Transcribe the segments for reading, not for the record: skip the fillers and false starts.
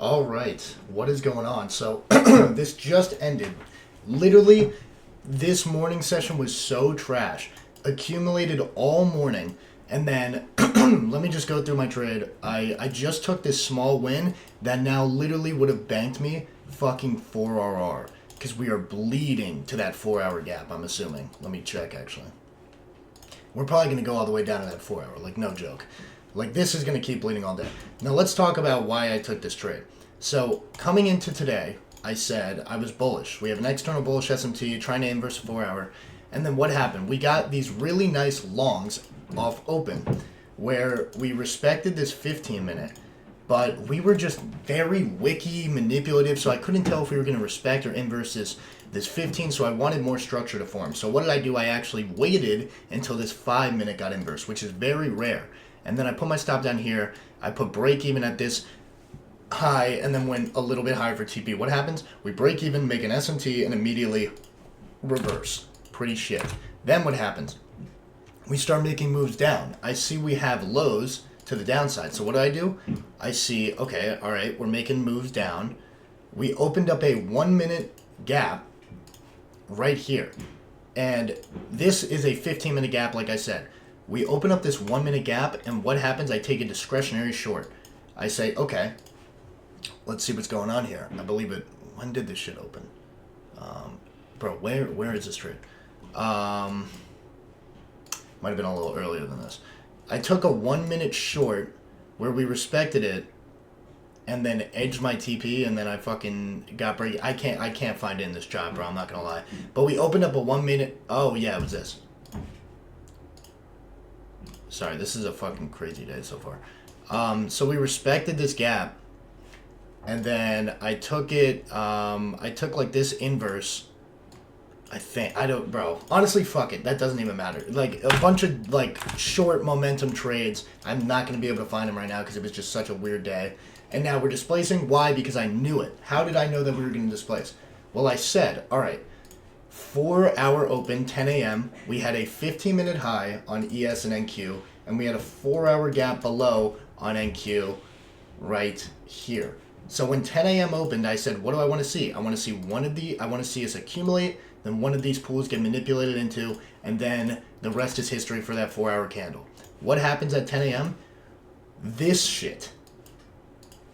All right, what is going on? So, this just ended. Literally, this morning session was so trash. Accumulated all morning. And then, let me just go through my trade. I just took this small win that now literally would have banked me fucking 4RR. Because we are bleeding to that 4-hour gap, I'm assuming. Let me check, actually. We're probably going to go all the way down to that 4-hour, like, no joke. Like, this is going to keep bleeding all day. Now, let's talk about why I took this trade. So, coming into today, I said I was bullish. We have an external bullish SMT trying to inverse a 4-hour. And then what happened? We got these really nice longs off open where we respected this 15-minute, but we were just very wicky, manipulative, so I couldn't tell if we were going to respect or inverse this 15, so I wanted more structure to form. So what did I do? I actually waited until this 5-minute got inversed, which is very rare. And then I put my stop down here. I put break even at this high and then went a little bit higher for TP. What happens? We break even, make an SMT, and immediately reverse. Pretty shit. Then what happens? We start making moves down. I see we have lows to the downside. So what do? I see, okay, all right, we're making moves down. We opened up a 1-minute gap right here. And this is a 15-minute gap, like I said. We open up this 1-minute gap, and what happens? I take a discretionary short. I say, okay, let's see what's going on here. I believe it. When did this shit open? Bro, where is this trade? Might have been a little earlier than this. I took a 1-minute short where we respected it, and then edged my TP, and then I fucking got break. I can't find it in this job, bro. I'm not gonna lie. But we opened up a 1-minute. Oh yeah, it was this. Sorry, this is a fucking crazy day so far. So we respected this gap, and then I took it. I took like this inverse. I think I don't, bro. Honestly, fuck it. That doesn't even matter. Like a bunch of like short momentum trades. I'm not gonna be able to find them right now because it was just such a weird day. And now we're displacing. Why? Because I knew it. How did I know that we were gonna displace? Well, I said, all right. 4-hour open, 10 a.m. We had a 15-minute high on ES and NQ, and we had a 4-hour gap below on NQ right here. So when 10 a.m. opened, I said, what do I want to see? I want to see I want to see us accumulate, then one of these pools get manipulated into, and then the rest is history for that 4-hour candle. What happens at 10 a.m.? This shit.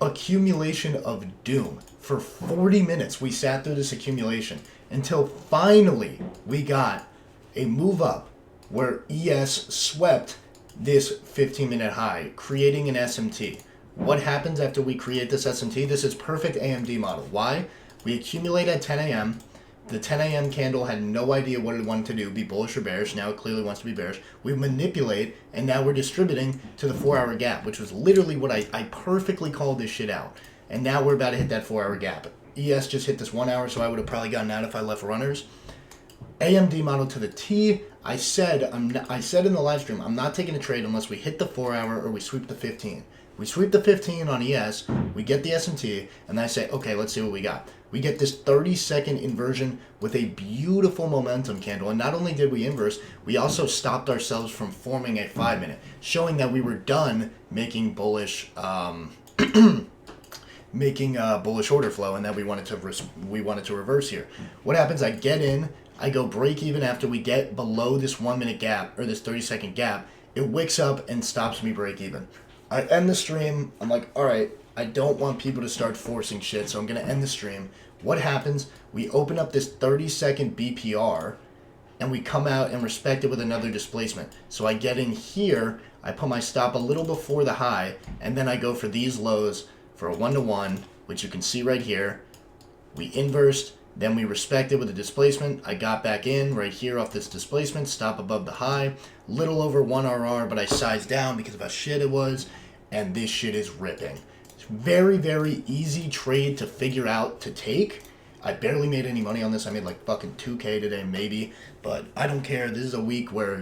Accumulation of doom. For 40 minutes, we sat through this accumulation until finally we got a move up where ES swept this 15-minute high, creating an SMT. What happens after we create this SMT? This is perfect AMD model. Why? We accumulate at 10 a.m. The 10 a.m. candle had no idea what it wanted to do, be bullish or bearish. Now it clearly wants to be bearish. We manipulate, and now we're distributing to the 4-hour gap, which was literally what I perfectly called this shit out. And now we're about to hit that 4-hour gap. ES just hit this 1 hour, so I would have probably gotten out if I left runners. AMD model to the T. I said in the live stream, I'm not taking a trade unless we hit the 4-hour or we sweep the 15. We sweep the 15 on ES, we get the SMT, and I say, okay, let's see what we got. We get this 30-second inversion with a beautiful momentum candle. And not only did we inverse, we also stopped ourselves from forming a 5-minute, showing that we were done making bullish bullish order flow, and that we wanted to reverse here. What happens? I get in, I go break even after we get below this 1-minute gap or this 30-second gap. It wicks up and stops me break even. I end the stream. I'm like, all right, I don't want people to start forcing shit, so I'm going to end the stream. What happens? We open up this 30-second BPR, and we come out and respect it with another displacement. So I get in here, I put my stop a little before the high, and then I go for these lows for a 1-to-1, which you can see right here. We inversed, then we respect it with a displacement. I got back in right here off this displacement, stop above the high, little over 1RR, but I sized down because of how shit it was, and this shit is ripping. It's very, very easy trade to figure out to take. I barely made any money on this. I made like fucking 2K today, maybe, but I don't care. This is a week where,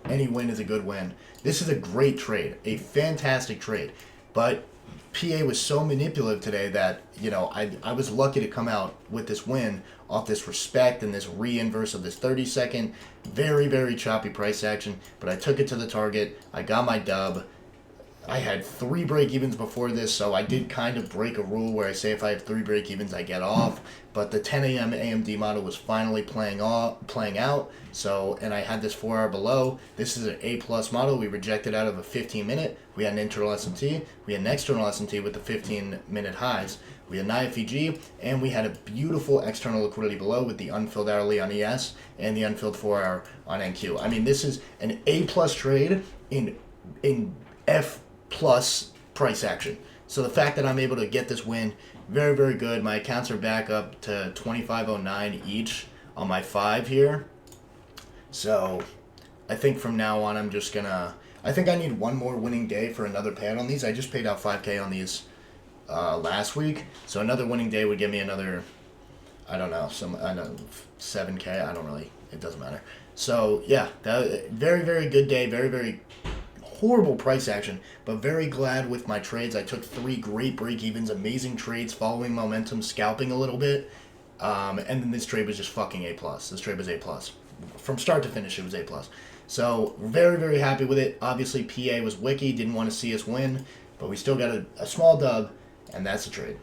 any win is a good win. This is a great trade, a fantastic trade, but PA was so manipulative today that, I was lucky to come out with this win off this respect and this re-inverse of this 30-second, very, very choppy price action. But I took it to the target. I got my dub. I had 3 break evens before this, so I did kind of break a rule where I say if I have 3 break evens, I get off. But the 10 a.m. AMD model was finally playing out. So, and I had this 4 hour below. This is an A plus model. We rejected out of a 15-minute. We had an internal SMT. We had an external SMT with the 15-minute highs. We had an IFEG, and we had a beautiful external liquidity below with the unfilled hourly on ES and the unfilled 4 hour on NQ. I mean, this is an A plus trade in F plus price action. So the fact that I'm able to get this win, very, very good. My accounts are back up to 2509 each on my 5 here. So I think from now on I'm just gonna, I think I need one more winning day for another payout on these. I just paid out 5K on these last week. So another winning day would give me another, I don't know, 7K. I don't really, it doesn't matter. So yeah, that very, very good day. Very, very horrible price action, but very glad with my trades. I took 3 great break-evens, amazing trades, following momentum, scalping a little bit, and then this trade was just fucking A+. This trade was A+. From start to finish, it was A+. So, very, very happy with it. Obviously, PA was wicky, didn't want to see us win, but we still got a small dub, and that's the trade.